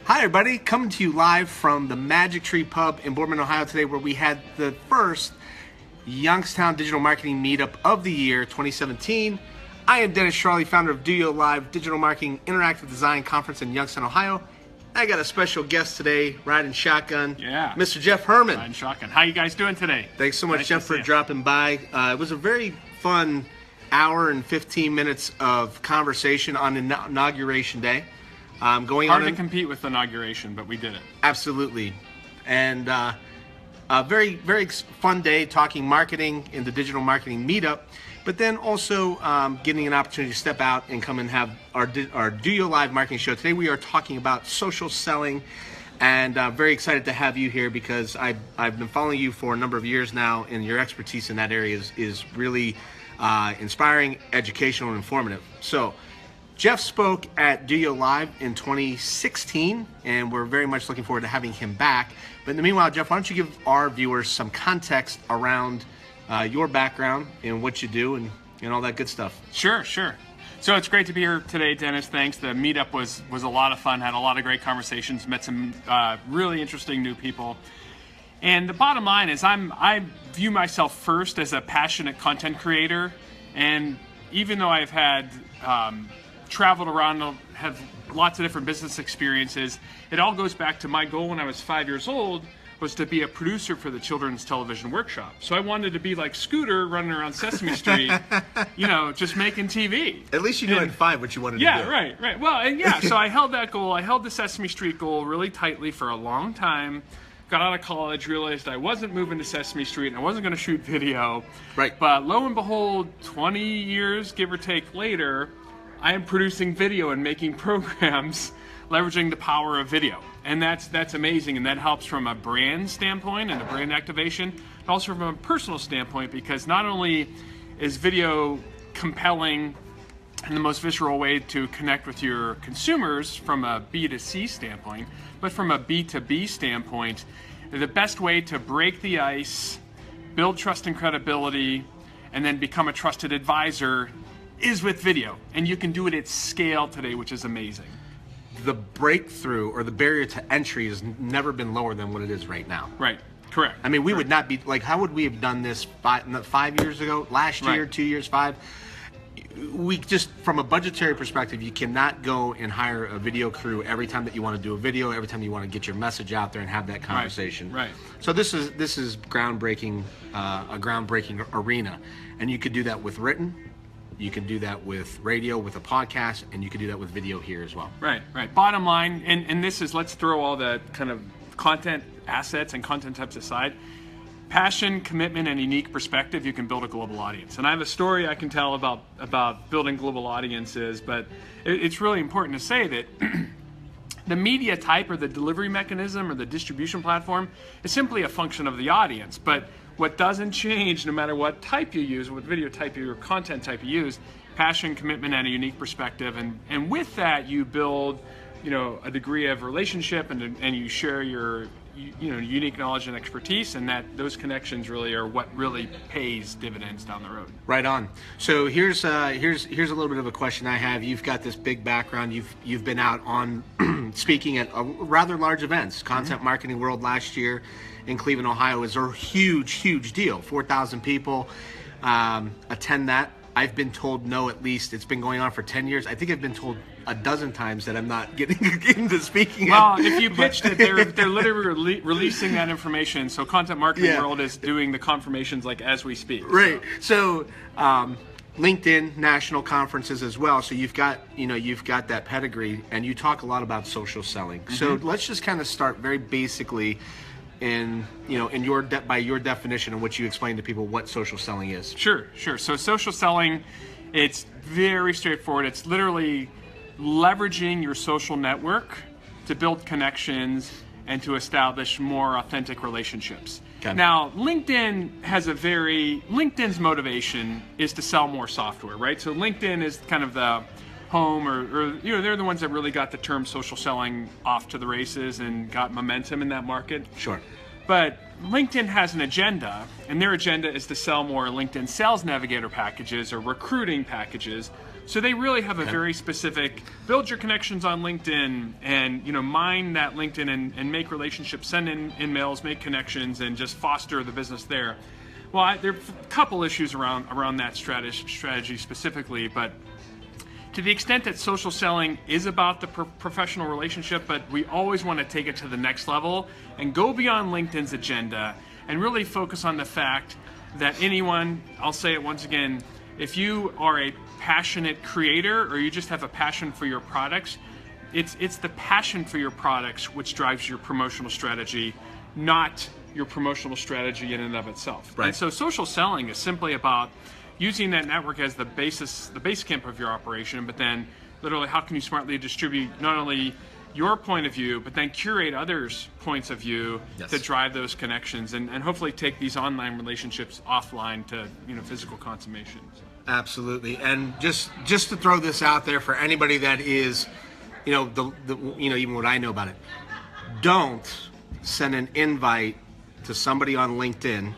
Hi everybody, coming to you live from the Magic Tree Pub in Boardman, Ohio today, where we had the first Youngstown Digital Marketing Meetup of the year 2017. I am Dennis Charlie, founder of DOYO Live Digital Marketing Interactive Design Conference in Youngstown, Ohio. I got a special guest today, riding shotgun, Mr. Jeff Herrmann. Riding shotgun. How you guys doing today? Thanks so much, Jeff, for dropping by. It was a very fun hour and 15 minutes of conversation on Inauguration Day. Hard to compete with inauguration, but we did it. Absolutely. And a very, very fun day talking marketing in the Digital Marketing Meetup, but then also getting an opportunity to step out and come and have our DOYO Live Marketing Show. Today we are talking about social selling, and very excited to have you here because I've been following you for a number of years now, and your expertise in that area is really inspiring, educational, and informative. So Jeff spoke at DOYO Live in 2016, and we're very much looking forward to having him back. But in the meanwhile, Jeff, why don't you give our viewers some context around your background and what you do and all that good stuff? Sure. So it's great to be here today, Dennis. Thanks. The meetup was a lot of fun, had a lot of great conversations, met some really interesting new people. And the bottom line is I view myself first as a passionate content creator, and even though I've had traveled around, have lots of different business experiences, it all goes back to my goal when I was 5 years old was to be a producer for the Children's Television Workshop. So I wanted to be like Scooter running around Sesame Street, just making TV. At least you knew at 5 what you wanted to do. Yeah, right. Well, and so I held that goal. I held the Sesame Street goal really tightly for a long time. Got out of college, realized I wasn't moving to Sesame Street and I wasn't going to shoot video. Right. But lo and behold, 20 years, give or take, later, I am producing video and making programs leveraging the power of video. And that's amazing, and that helps from a brand standpoint and a brand activation, but also from a personal standpoint, because not only is video compelling and the most visceral way to connect with your consumers from a B2C standpoint, but from a B2B standpoint, the best way to break the ice, build trust and credibility, and then become a trusted advisor is with video, and you can do it at scale today, which is amazing. The breakthrough or the barrier to entry has never been lower than what it is right now. Right, correct. I mean, we would not be, how would we have done this 5 years ago, last year, 2 years, 5? We just, from a budgetary perspective, you cannot go and hire a video crew every time that you want to do a video, every time you want to get your message out there and have that conversation. Right. So this is groundbreaking, a groundbreaking arena, and you could do that with written. You can do that with radio, with a podcast, and you can do that with video here as well. Right. Bottom line, and this is, let's throw all the kind of content assets and content types aside. Passion, commitment, and unique perspective, you can build a global audience. And I have a story I can tell about building global audiences, but it's really important to say that the media type or the delivery mechanism or the distribution platform is simply a function of the audience. But what doesn't change, no matter what type you use, what video type or content type you use, passion, commitment, and a unique perspective. And with that, you build, a degree of relationship, and you share your, unique knowledge and expertise, and that those connections really are what really pays dividends down the road. Right on. So here's a little bit of a question I have. You've got this big background. You've been out on speaking at rather large events. Content Marketing World last year in Cleveland, Ohio is a huge deal. 4,000 people attend that. I've been told no, at least. It's been going on for 10 years. I think I've been told a dozen times that I'm not getting into speaking. Well, if you pitched it, they're literally releasing that information. So Content Marketing World is doing the confirmations as we speak. Right. So LinkedIn national conferences as well. So you've got that pedigree, and you talk a lot about social selling. Mm-hmm. So let's just kind of start very basically by your definition and what you explain to people what social selling is. Sure. So social selling, it's very straightforward. It's literally leveraging your social network to build connections and to establish more authentic relationships. Okay. Now, LinkedIn's motivation is to sell more software, right? So LinkedIn is kind of the home, or they're the ones that really got the term social selling off to the races and got momentum in that market. Sure. But LinkedIn has an agenda, and their agenda is to sell more LinkedIn Sales Navigator packages or recruiting packages So they really have a very specific, build your connections on LinkedIn and, mine that LinkedIn and make relationships, send in mails, make connections, and just foster the business there. Well, there are a couple issues around that strategy specifically, but to the extent that social selling is about the professional relationship, but we always want to take it to the next level and go beyond LinkedIn's agenda and really focus on the fact that anyone, I'll say it once again, if you are a passionate creator or you just have a passion for your products, it's the passion for your products which drives your promotional strategy, not your promotional strategy in and of itself. Right. And so social selling is simply about using that network as the base camp of your operation, but then literally how can you smartly distribute not only your point of view, but then curate others' points of view to drive those connections and hopefully take these online relationships offline to physical consummation. Absolutely. And just to throw this out there for anybody that is, even what I know about it, don't send an invite to somebody on LinkedIn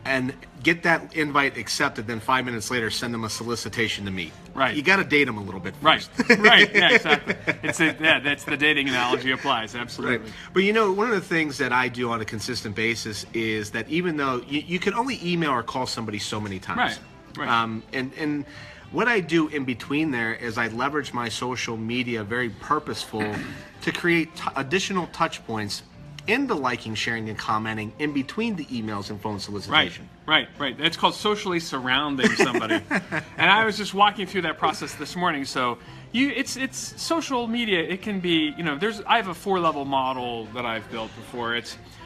and get that invite accepted, then 5 minutes later send them a solicitation to meet. Right. You got to date them a little bit first. Right. Yeah, exactly. That's the dating analogy applies. Absolutely. Right. But one of the things that I do on a consistent basis is that even though you can only email or call somebody so many times. Right. And what I do in between there is I leverage my social media very purposeful to create additional touch points in the liking, sharing, and commenting in between the emails and phone solicitation. Right. That's called socially surrounding somebody. And I was just walking through that process this morning. So it's social media. It can be, I have a 4-level model that I've built before.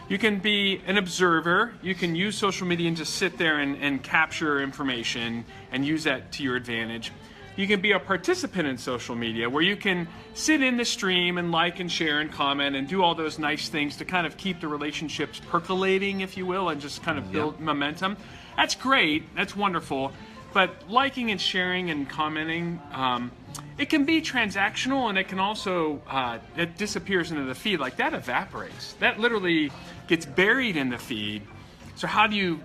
You can be an observer. You can use social media and just sit there and capture information and use that to your advantage. You can be a participant in social media where you can sit in the stream and like and share and comment and do all those nice things to kind of keep the relationships percolating, if you will, and just kind of build momentum. That's great. That's wonderful. But liking and sharing and commenting, it can be transactional, and it can also, it disappears into the feed. Like that evaporates. That literally gets buried in the feed. So how do you,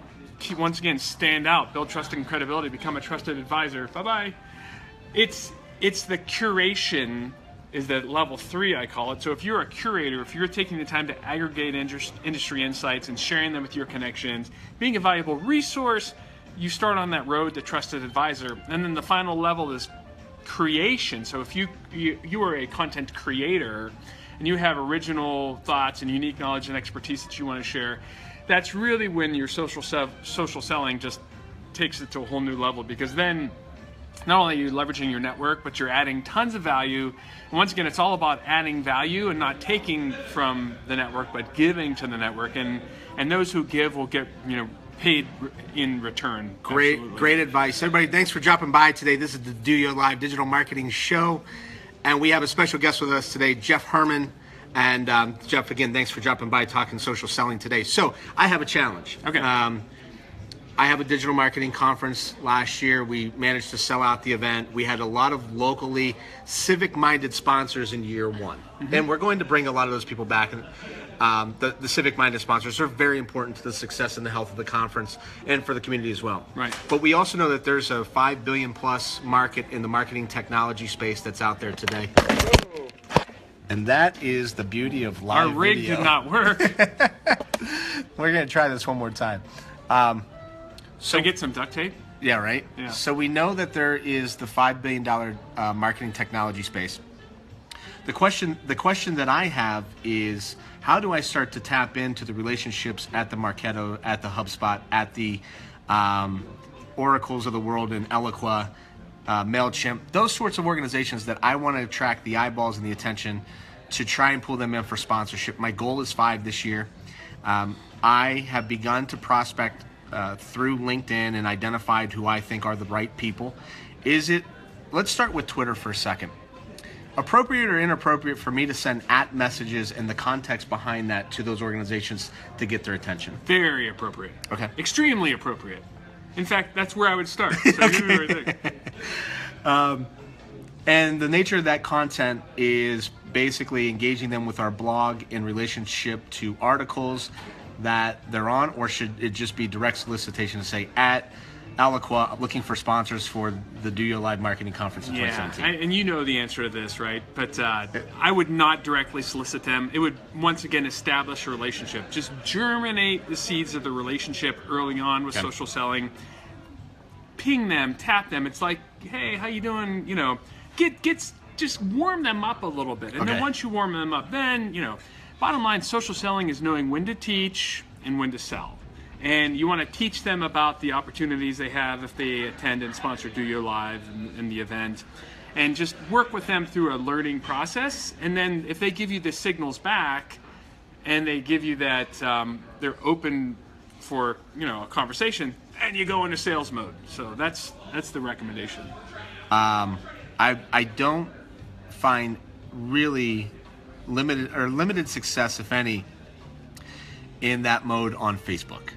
once again, stand out, build trust and credibility, become a trusted advisor? Bye-bye. It's the curation is the level 3, I call it. So if you're a curator, if you're taking the time to aggregate industry insights and sharing them with your connections, being a valuable resource, you start on that road to trusted advisor. And then the final level is creation. So if you are a content creator and you have original thoughts and unique knowledge and expertise that you want to share, that's really when your social selling just takes it to a whole new level, because then not only are you leveraging your network, but you're adding tons of value. And once again, it's all about adding value and not taking from the network, but giving to the network. And those who give will get paid in return. Great advice. Everybody, thanks for dropping by today. This is the DOYO Live Digital Marketing Show. And we have a special guest with us today, Jeff Herrmann. And Jeff, again, thanks for dropping by talking social selling today. So I have a challenge. Okay. I have a digital marketing conference last year. We managed to sell out the event. We had a lot of locally civic-minded sponsors in year one. Mm-hmm. And we're going to bring a lot of those people back. And the civic-minded sponsors are very important to the success and the health of the conference and for the community as well. Right. But we also know that there's a $5 billion plus market in the marketing technology space that's out there today. And that is the beauty of live video. Our rig did not work. We're going to try this one more time. So get some duct tape? Yeah, right? Yeah. So we know that there is the $5 billion marketing technology space. The question that I have is, how do I start to tap into the relationships at the Marketo, at the HubSpot, at the Oracles of the world and Eloqua, MailChimp, those sorts of organizations that I want to attract the eyeballs and the attention to try and pull them in for sponsorship. My goal is 5 this year. I have begun to prospect through LinkedIn and identified who I think are the right people. Let's start with Twitter for a second. Appropriate or inappropriate for me to send @ messages and the context behind that to those organizations to get their attention? Very appropriate. Okay. Extremely appropriate. In fact, that's where I would start. So Okay. And the nature of that content is basically engaging them with our blog in relationship to articles that they're on, or should it just be direct solicitation to say, Aliqua looking for sponsors for the DOYO Live Marketing Conference in 2017. And you know the answer to this, right? But I would not directly solicit them. It would, once again, establish a relationship. Just germinate the seeds of the relationship early on with social selling. Ping them, tap them. It's like, hey, how you doing? You know, just warm them up a little bit. And then once you warm them up, then, you know, bottom line, social selling is knowing when to teach and when to sell. And you want to teach them about the opportunities they have if they attend and sponsor DOYO Live in the event. And just work with them through a learning process. And then if they give you the signals back and they give you that they're open for, you know, a conversation, and you go into sales mode. So that's the recommendation. I don't find really limited success, if any, in that mode on Facebook.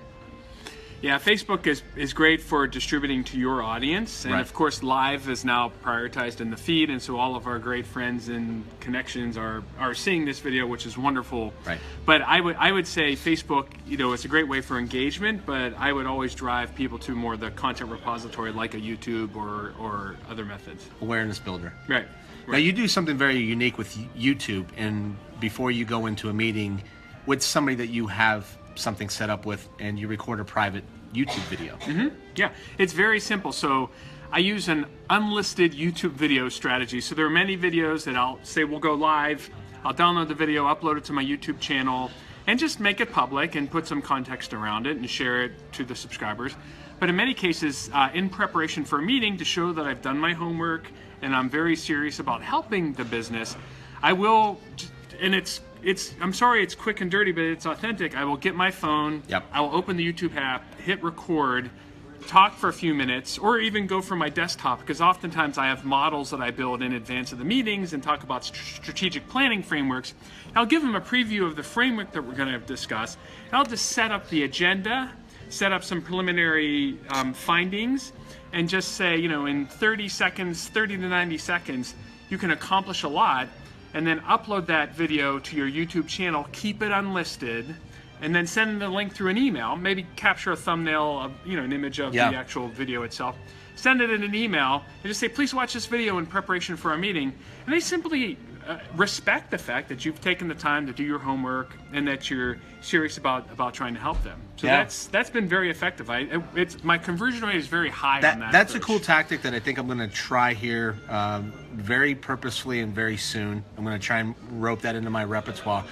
Yeah, Facebook is great for distributing to your audience, and of course Live is now prioritized in the feed, and so all of our great friends and connections are seeing this video, which is wonderful. Right. But I would say Facebook, you know, it's a great way for engagement, but I would always drive people to more the content repository like a YouTube or other methods. Awareness builder. Right. Now you do something very unique with YouTube, and before you go into a meeting with somebody that you have something set up with, and you record a private YouTube video. Yeah, it's very simple. So I use an unlisted YouTube video strategy. So there are many videos that I'll say will go live. I'll download the video, upload it to my YouTube channel, and just make it public and put some context around it and share it to the subscribers. But in many cases, in preparation for a meeting, to show that I've done my homework and I'm very serious about helping the business, I will, and I'm sorry it's quick and dirty, but it's authentic. I will get my phone, I will open the YouTube app, hit record, talk for a few minutes, or even go from my desktop, because oftentimes I have models that I build in advance of the meetings and talk about strategic planning frameworks. I'll give them a preview of the framework that we're going to discuss, and I'll just set up the agenda, set up some preliminary findings, and just say, you know, in 30 to 90 seconds, you can accomplish a lot. And then upload that video to your YouTube channel, keep it unlisted, and then send the link through an email. Maybe capture a thumbnail of, you know, an image of the actual video itself. Send it in an email and just say, please watch this video in preparation for our meeting. And they simply respect the fact that you've taken the time to do your homework and that you're serious about trying to help them. So that's been very effective. My conversion rate is very high on that. That's approach. a cool tactic that I think I'm going to try here very purposefully and very soon. I'm going to try and rope that into my repertoire.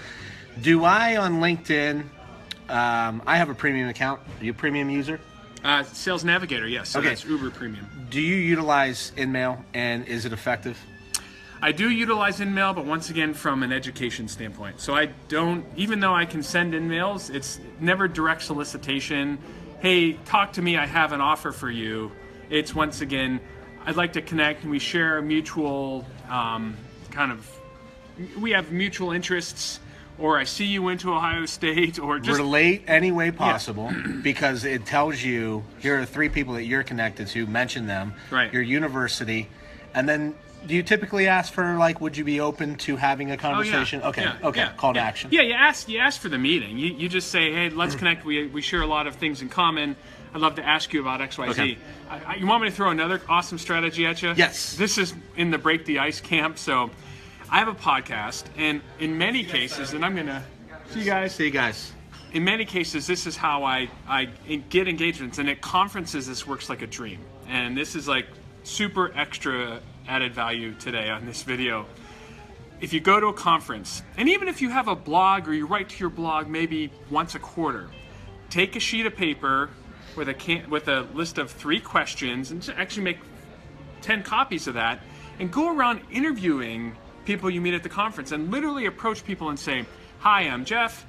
Do I on LinkedIn, I have a premium account. Are you a premium user? Sales Navigator, yes. So that's Uber Premium. Do you utilize InMail, and is it effective? I do utilize InMail, but once again from an education standpoint. So I don't, even though I can send InMails, it's never direct solicitation. Hey, talk to me, I have an offer for you. It's once again, I'd like to connect, and we share a mutual we have mutual interests, or I see you went to Ohio State, or just relate any way possible, because it tells you, here are 3 people that you're connected to, mention them, your university, and then do you typically ask for, like, would you be open to having a conversation? Call to action. Yeah, you ask for the meeting. You just say, hey, let's connect. We share a lot of things in common. I'd love to ask you about XYZ. Okay. You want me to throw another awesome strategy at you? Yes. This is in the Break the Ice camp. So I have a podcast, and in many cases, and I'm going to see you guys. In many cases, this is how I get engagements. And at conferences, this works like a dream. And this is like super extra added value today on this video. If you go to a conference, and even if you have a blog or you write to your blog maybe once a quarter, take a sheet of paper with a list of 3 questions, and actually make 10 copies of that, and go around interviewing people you meet at the conference, and literally approach people and say, hi, I'm Jeff.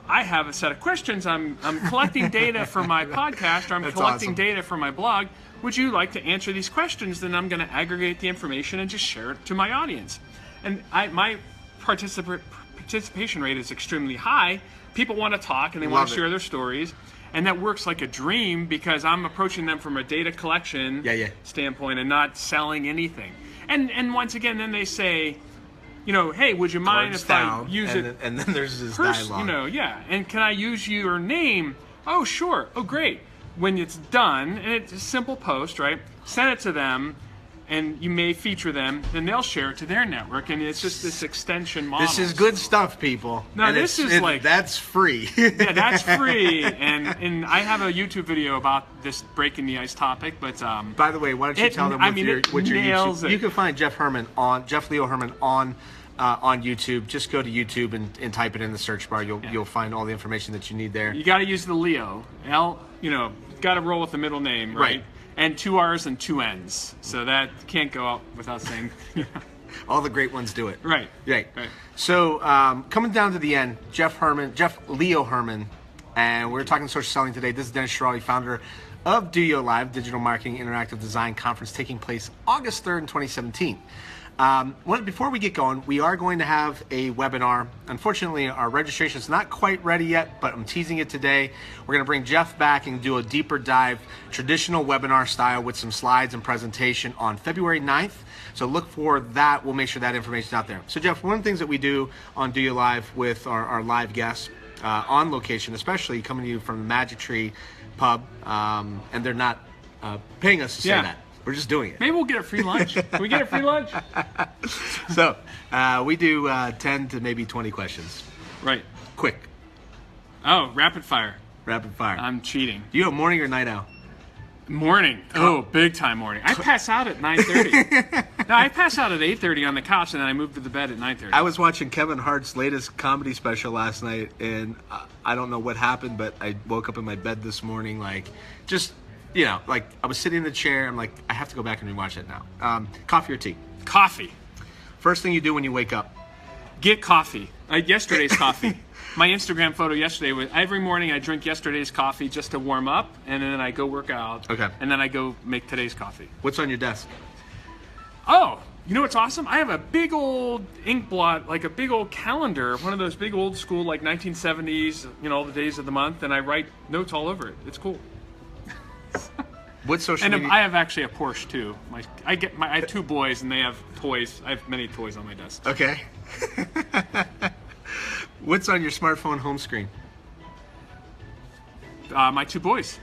I have a set of questions. I'm collecting data for my podcast, or I'm collecting data for my blog. Would you like to answer these questions? Then I'm going to aggregate the information and just share it to my audience. And my participation rate is extremely high. People want to talk and they want to share their stories. And that works like a dream, because I'm approaching them from a data collection standpoint and not selling anything. And once again, then they say, you know, hey, would you mind if I use it? And then there's this dialogue. You know, and can I use your name? Oh, sure. Oh, great. when it's done, and it's a simple post, right? Send it to them, and you may feature them, then they'll share it to their network, and it's just this extension model. This is good stuff, people. No, and this is like... That's free. Yeah, that's free, and I have a YouTube video about this breaking the ice topic, but... By the way, why don't you tell them what your YouTube... You can find Jeff Leo Herrmann on YouTube. Just go to YouTube and type it in the search bar. You'll find all the information that you need there. You got to use the Leo. Got to roll with the middle name, right? And 2 R's and 2 N's. So that can't go out without saying. All the great ones do it. Right. So coming down to the end, Jeff Leo Herrmann, and we're talking social selling today. This is Dennis Schiraldi, founder of DOYO Live Digital Marketing Interactive Design Conference, taking place August 3rd in 2017. Before we get going, we are going to have a webinar. Unfortunately, our registration is not quite ready yet, but I'm teasing it today. We're going to bring Jeff back and do a deeper dive, traditional webinar style with some slides and presentation on February 9th. So look for that. We'll make sure that information is out there. So Jeff, one of the things that we do on DOYO Live with our live guests on location, especially coming to you from the Magic Tree Pub, and they're not paying us to say that. We're just doing it. Maybe we'll get a free lunch. Can we get a free lunch? So we do 10 to maybe 20 questions. Right. Quick. Oh, rapid fire. Rapid fire. I'm cheating. Do you have morning or night owl? Morning. Oh, big time morning. I pass out at 9:30. No, I pass out at 8:30 on the couch, and then I move to the bed at 9:30. I was watching Kevin Hart's latest comedy special last night, and I don't know what happened, but I woke up in my bed this morning, I was sitting in the chair. I'm like, I have to go back and rewatch it now. Coffee or tea? Coffee. First thing you do when you wake up? Get coffee. Yesterday's coffee. My Instagram photo yesterday was every morning I drink yesterday's coffee just to warm up, and then I go work out. Okay. And then I go make today's coffee. What's on your desk? Oh, you know what's awesome? I have a big old ink blot, like a big old calendar, one of those big old school, 1970s, all the days of the month, and I write notes all over it. It's cool. What social media? And I have actually a Porsche too. I have 2 boys, and they have toys. I have many toys on my desk. Okay. What's on your smartphone home screen? My 2 boys.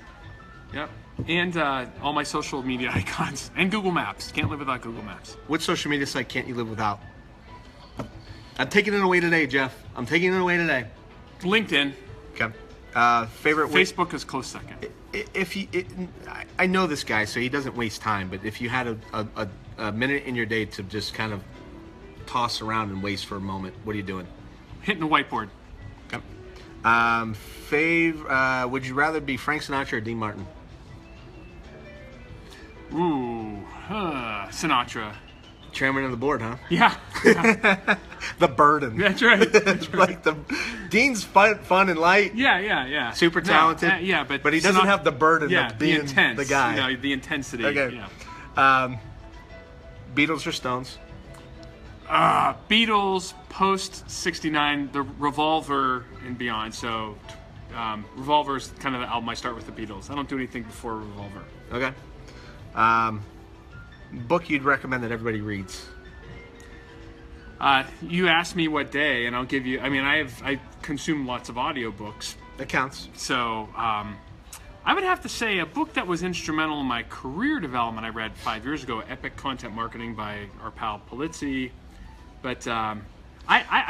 Yep. And all my social media icons and Google Maps. Can't live without Google Maps. What social media site can't you live without? I'm taking it away today, Jeff. I'm taking it away today. LinkedIn. Okay. Favorite Facebook is close second. I know this guy, so he doesn't waste time. But if you had a minute in your day to just kind of toss around and waste for a moment, what are you doing? Hitting the whiteboard. Okay. Would you rather be Frank Sinatra or Dean Martin? Ooh, Sinatra. Chairman of the board, huh? Yeah. The burden. That's right. That's right. Dean's fun and light. Yeah. Super talented. But he doesn't have the burden of being intense, the guy. The intensity. Okay. Yeah. Beatles or Stones? Beatles post '69, the Revolver and beyond. So, Revolver is kind of the album I start with the Beatles. I don't do anything before Revolver. Okay. Book you'd recommend that everybody reads? You asked me what day, and I'll give you. I consume lots of audiobooks. That counts. So I would have to say a book that was instrumental in my career development I read 5 years ago, Epic Content Marketing by our pal Polizzi. But I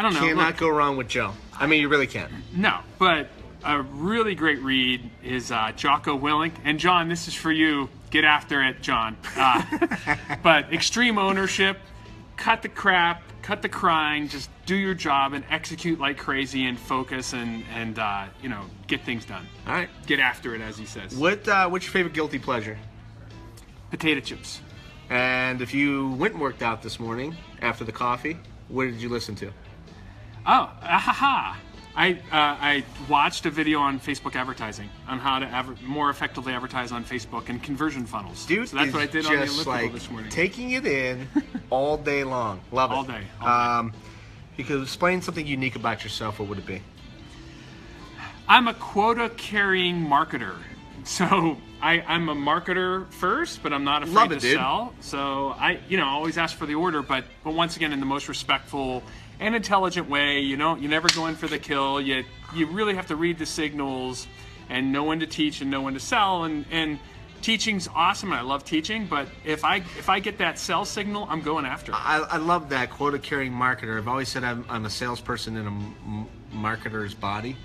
don't know. Cannot go wrong with Joe. You really can't. No, but a really great read is Jocko Willink. And John, this is for you. Get after it, John. But extreme ownership, cut the crap, cut the crying, just do your job and execute like crazy and focus and get things done. All right. Get after it, as he says. What's your favorite guilty pleasure? Potato chips. And if you went and worked out this morning after the coffee, what did you listen to? Oh, I watched a video on Facebook advertising on how to more effectively advertise on Facebook and conversion funnels. Dude, so that's what I did on the elliptical this morning. Taking it in all day long. Love it. All day. You could explain something unique about yourself. What would it be? I'm a quota-carrying marketer. So I'm a marketer first, but I'm not afraid to sell. So I always ask for the order, but once again in the most respectful and intelligent way. You never go in for the kill. You really have to read the signals, and know when to teach and know when to sell. And teaching's awesome, and I love teaching. But if I get that sell signal, I'm going after it. I love that quota-carrying marketer. I've always said I'm a salesperson in a marketer's body.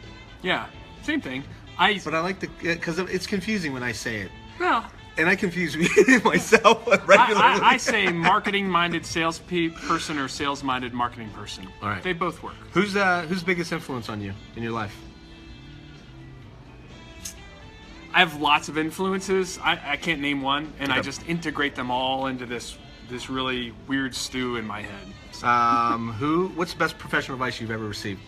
Yeah, same thing. But I like because it's confusing when I say it. Well. And I confuse myself regularly. I say marketing-minded salesperson or sales-minded marketing person. All right. They both work. Who's biggest influence on you in your life? I have lots of influences. I can't name one, and Okay. I just integrate them all into this really weird stew in my head. What's the best professional advice you've ever received?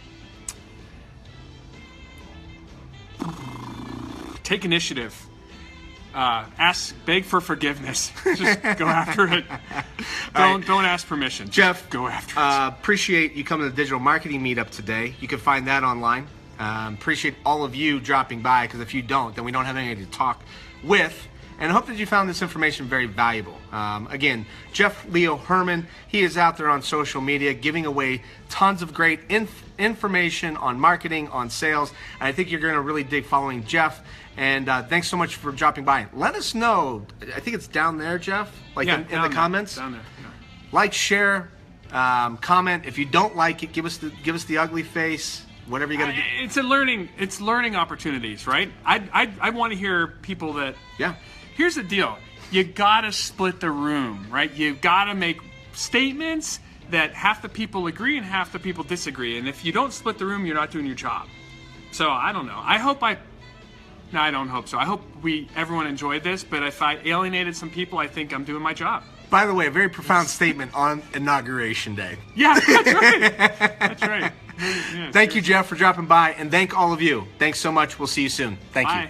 Take initiative. Beg for forgiveness. Just go after it. Don't ask permission. Jeff, go after it. Appreciate you coming to the Digital Marketing Meetup today. You can find that online. Appreciate all of you dropping by, because if you don't, then we don't have anybody to talk with. And I hope that you found this information very valuable. Again, Jeff Leo Herrmann, he is out there on social media giving away tons of great information on marketing, on sales. And I think you're going to really dig following Jeff. And thanks so much for dropping by. Let us know. I think it's down there, Jeff, in the comments. Down there. Yeah. Like, share, comment. If you don't like it, give us the ugly face. Whatever you got to do. It's learning opportunities, right? I want to hear people that. Yeah. Here's the deal. You gotta split the room, right? You gotta make statements that half the people agree and half the people disagree. And if you don't split the room, you're not doing your job. So I don't know. I don't hope so. I hope everyone enjoyed this, but if I alienated some people, I think I'm doing my job. By the way, a very profound statement on Inauguration Day. Yeah, that's right. That's right. Yeah, thank you, Jeff, for dropping by, and thank all of you. Thanks so much. We'll see you soon. Thank you. Bye.